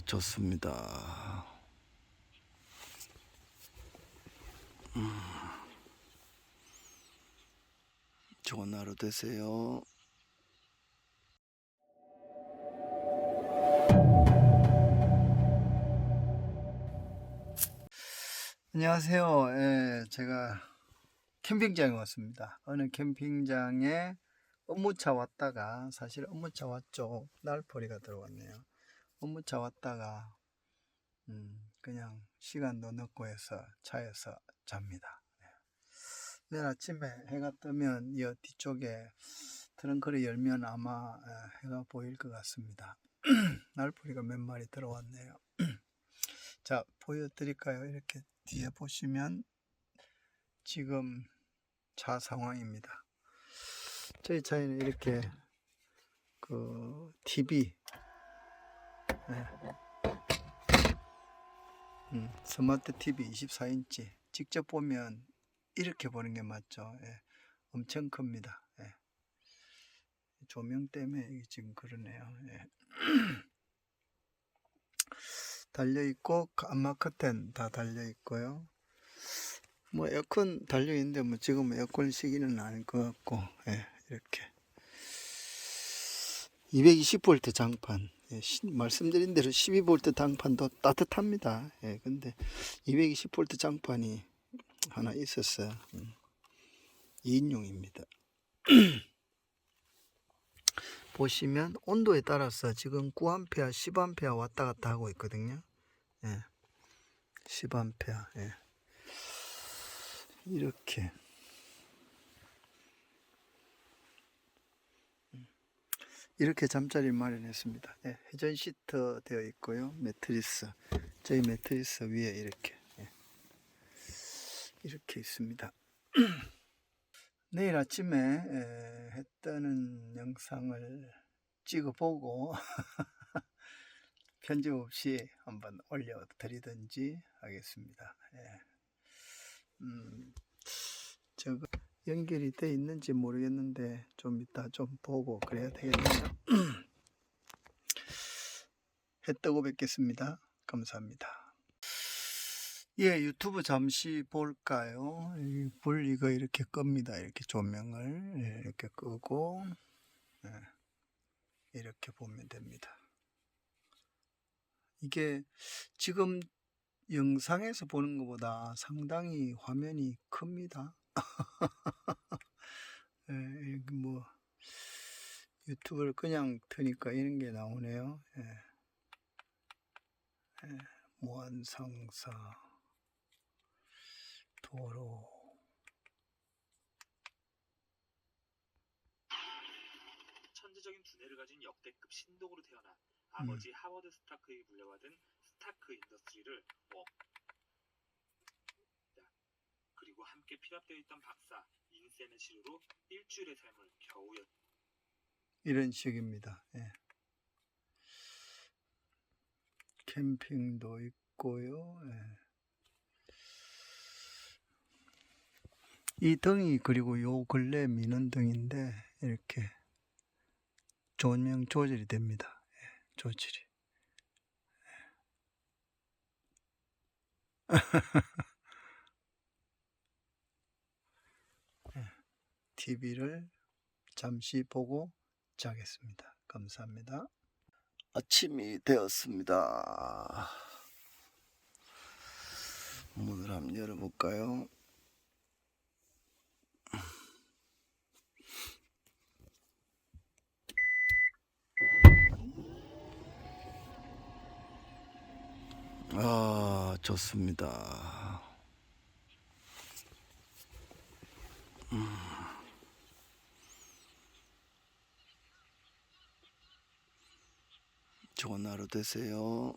좋습니다. 좋은 하루 되세요. 안녕하세요. 예, 제가 캠핑장에 왔습니다. 어느 캠핑장에 업무차 왔다가, 사실 업무차 왔죠. 날포리가 들어왔네요. 업무차 왔다가 그냥 시간도 늦고 해서 차에서 잡니다. 내일 아침에 해가 뜨면 이 뒤쪽에 트렁크를 열면 아마 해가 보일 것 같습니다. 날포리가 몇 마리 들어왔네요. 자, 보여드릴까요? 이렇게 뒤에 보시면 지금 차 상황입니다. 저희 차에는 이렇게 TV, 스마트 TV 24인치 직접 보면 이렇게 보는 게 맞죠. 예, 엄청 큽니다. 예. 조명 때문에 이게 지금 그러네요. 예. 달려있고 안마 커튼 다 달려있고요. 뭐 에어컨 달려있는데 뭐 지금 에어컨 시기는 아닐 것 같고, 예, 이렇게 220V 장판, 예, 말씀드린 대로 12V 장판도 따뜻합니다. 예, 근데 220V 장판이 하나 있었어요. 2인용입니다. 보시면 온도에 따라서 지금 9A, 10A 왔다 갔다 하고 있거든요. 예, 10A. 예. 이렇게 잠자리를 마련했습니다. 예, 회전 시트 되어 있고요. 매트리스, 저희 매트리스 위에 이렇게 이렇게 있습니다. 내일 아침에 해 뜨는 영상을 찍어보고 편집 없이 한번 올려드리든지 하겠습니다. 예. 저거 연결이 돼 있는지 모르겠는데 좀 이따 좀 보고 그래야 되겠네요. 해 뜨고 뵙겠습니다. 감사합니다. 예, 유튜브 잠시 볼까요? 불 이거 이렇게 끕니다. 이렇게 조명을 이렇게 끄고 이렇게 보면 됩니다. 이게 지금 영상에서 보는 것보다 상당히 화면이 큽니다. 예, 뭐 유튜브를 그냥 트니까 이런 게 나오네요. 예. 예, 무한상사 도로. 천재적인 두뇌를 가진 역대급 신동으로 태어난 아버지 하워드 스타크에게 물려받은 스타크 인더스트리를 그리고 함께 피랍되어 있던 박사 인센의 치료로 일주일의 삶을 겨우 이런 식입니다. 예. 캠핑도 있고요. 예. 이 등이 그리고 요 근래 미는 등인데 이렇게 조명 조절이 됩니다. 예, 조절이. TV를 잠시 보고 자겠습니다. 감사합니다. 아침이 되었습니다. 문을 한번 열어볼까요? 아, 좋습니다. 좋은 하루 되세요.